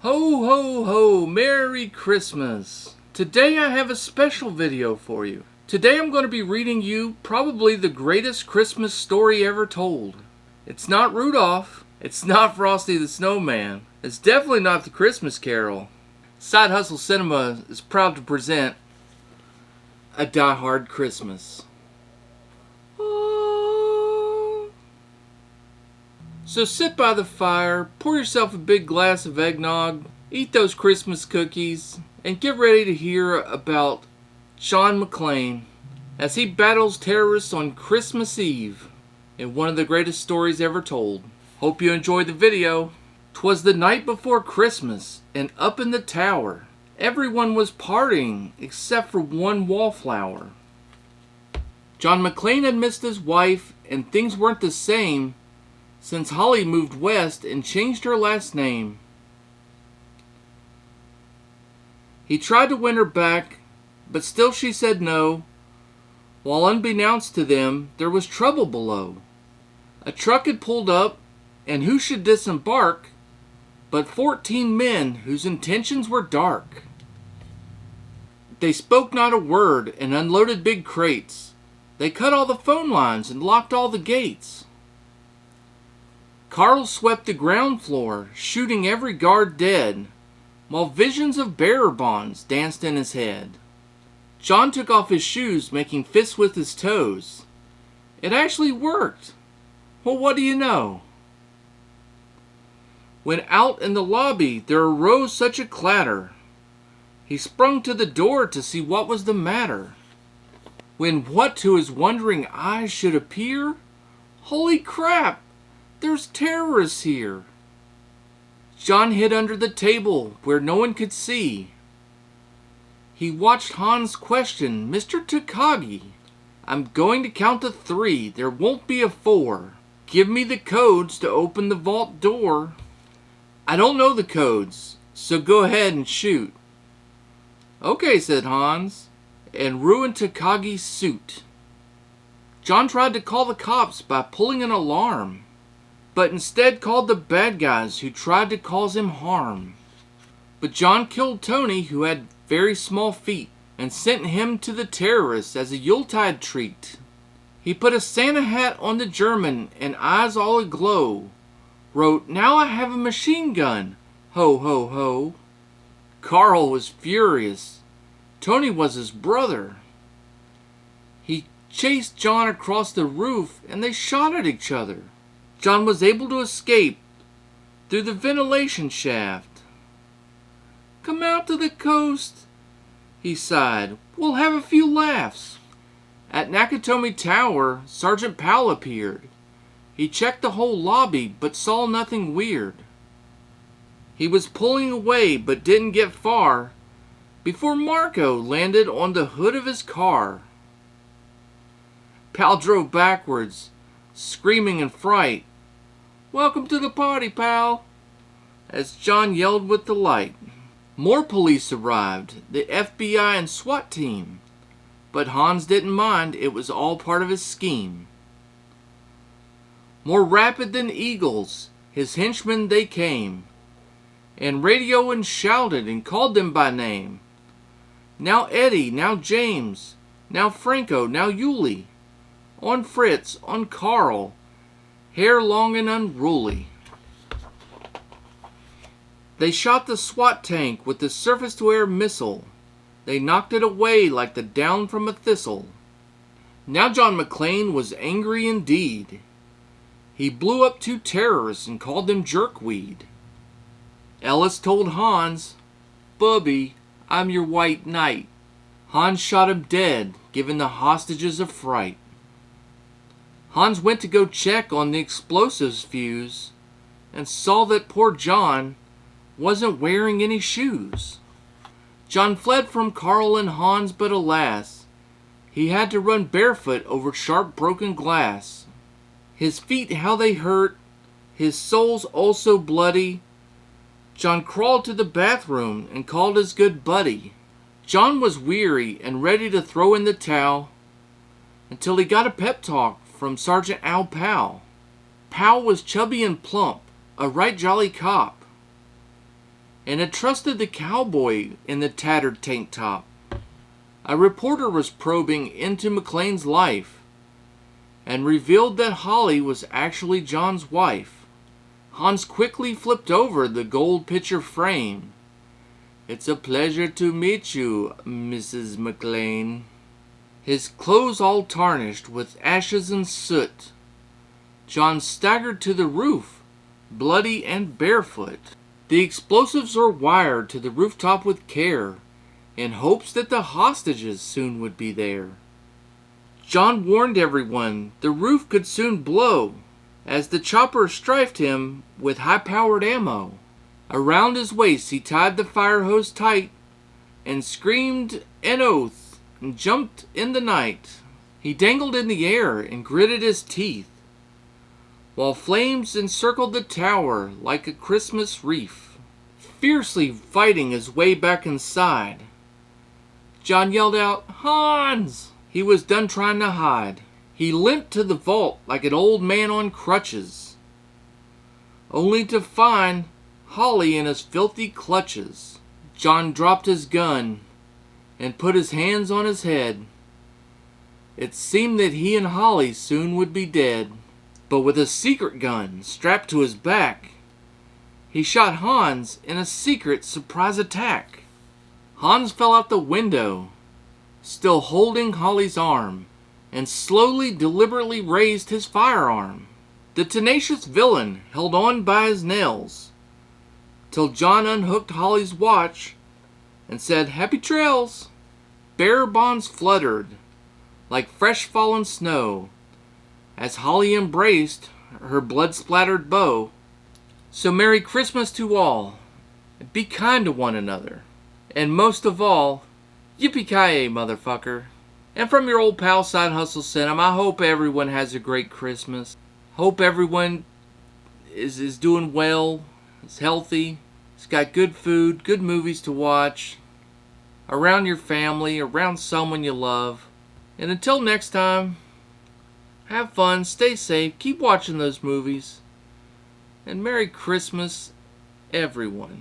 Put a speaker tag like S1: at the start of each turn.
S1: Ho ho ho, Merry Christmas! Today I have a special video for you. Today I'm going to be reading you probably the greatest Christmas story ever told. It's not Rudolph, it's not Frosty the Snowman, it's definitely not the Christmas Carol. Side Hustle Cinema is proud to present A Die Hard Christmas. So sit by the fire, pour yourself a big glass of eggnog, eat those Christmas cookies, and get ready to hear about John McClane as he battles terrorists on Christmas Eve in one of the greatest stories ever told. Hope you enjoyed the video. 'Twas the night before Christmas, and up in the tower, everyone was partying except for one wallflower. John McClane had missed his wife, and things weren't the same since Holly moved west and changed her last name. He tried to win her back, but still she said no, while unbeknownst to them, there was trouble below. A truck had pulled up, and who should disembark but 14 men whose intentions were dark. They spoke not a word and unloaded big crates. They cut all the phone lines and locked all the gates. Carl swept the ground floor, shooting every guard dead, while visions of bearer bonds danced in his head. John took off his shoes, making fists with his toes. It actually worked. Well, what do you know? When out in the lobby there arose such a clatter, he sprung to the door to see what was the matter. When what to his wondering eyes should appear? Holy crap! There's terrorists here. John hid under the table where no one could see. He watched Hans question Mr. Takagi. I'm going to count to 3. There won't be a 4. Give me the codes to open the vault door. I don't know the codes, so go ahead and shoot. Okay, said Hans, and ruined Takagi's suit. John tried to call the cops by pulling an alarm, but instead called the bad guys who tried to cause him harm. But John killed Tony, who had very small feet, and sent him to the terrorists as a Yuletide treat. He put a Santa hat on the German, and eyes all aglow, wrote, "Now I have a machine gun, ho ho ho." Carl was furious. Tony was his brother. He chased John across the roof, and they shot at each other. John was able to escape through the ventilation shaft. "Come out to the coast," he sighed. "We'll have a few laughs." At Nakatomi Tower, Sergeant Powell appeared. He checked the whole lobby, but saw nothing weird. He was pulling away, but didn't get far before Marco landed on the hood of his car. Powell drove backwards, screaming in fright, "Welcome to the party, pal," as John yelled with delight. More police arrived, the FBI and SWAT team, but Hans didn't mind, it was all part of his scheme. More rapid than eagles, his henchmen they came, and radioed and shouted and called them by name. Now Eddie, now James, now Franco, now Yuli, on Fritz, on Carl, hair long and unruly. They shot the SWAT tank with the surface-to-air missile. They knocked it away like the down from a thistle. Now John McClane was angry indeed. He blew up 2 terrorists and called them jerkweed. Ellis told Hans, "Bubby, I'm your white knight." Hans shot him dead, giving the hostages a fright. Hans went to go check on the explosives fuse and saw that poor John wasn't wearing any shoes. John fled from Carl and Hans, but alas, he had to run barefoot over sharp broken glass. His feet how they hurt, his soles also bloody. John crawled to the bathroom and called his good buddy. John was weary and ready to throw in the towel until he got a pep talk from Sergeant Al Powell. Powell was chubby and plump, a right jolly cop. and had trusted the cowboy in the tattered tank top. A reporter was probing into McLean's life and revealed that Holly was actually John's wife. Hans quickly flipped over the gold picture frame. "It's a pleasure to meet you, Mrs. McLean." His clothes all tarnished with ashes and soot, John staggered to the roof, bloody and barefoot. The explosives were wired to the rooftop with care, in hopes that the hostages soon would be there. John warned everyone the roof could soon blow, as the chopper strafed him with high-powered ammo. Around his waist he tied the fire hose tight, and screamed an oath, and jumped in the night. He dangled in the air and gritted his teeth, while flames encircled the tower like a Christmas wreath. Fiercely fighting his way back inside, John yelled out, "Hans!" He was done trying to hide. He limped to the vault like an old man on crutches, only to find Holly in his filthy clutches. John dropped his gun and put his hands on his head. It seemed that he and Holly soon would be dead. But with a secret gun strapped to his back, he shot Hans in a secret surprise attack. Hans fell out the window, still holding Holly's arm, and slowly, deliberately raised his firearm. The tenacious villain held on by his nails, till John unhooked Holly's watch and said, "Happy trails." Bearer bonds fluttered like fresh fallen snow as Holly embraced her blood-splattered bow. So Merry Christmas to all. Be kind to one another. And most of all, yippee-ki-yay, motherfucker. And from your old pal Side Hustle Cinema, I hope everyone has a great Christmas. Hope everyone is doing well, is healthy, has got good food, good movies to watch, around your family, around someone you love. And until next time, have fun, stay safe, keep watching those movies, and Merry Christmas, everyone.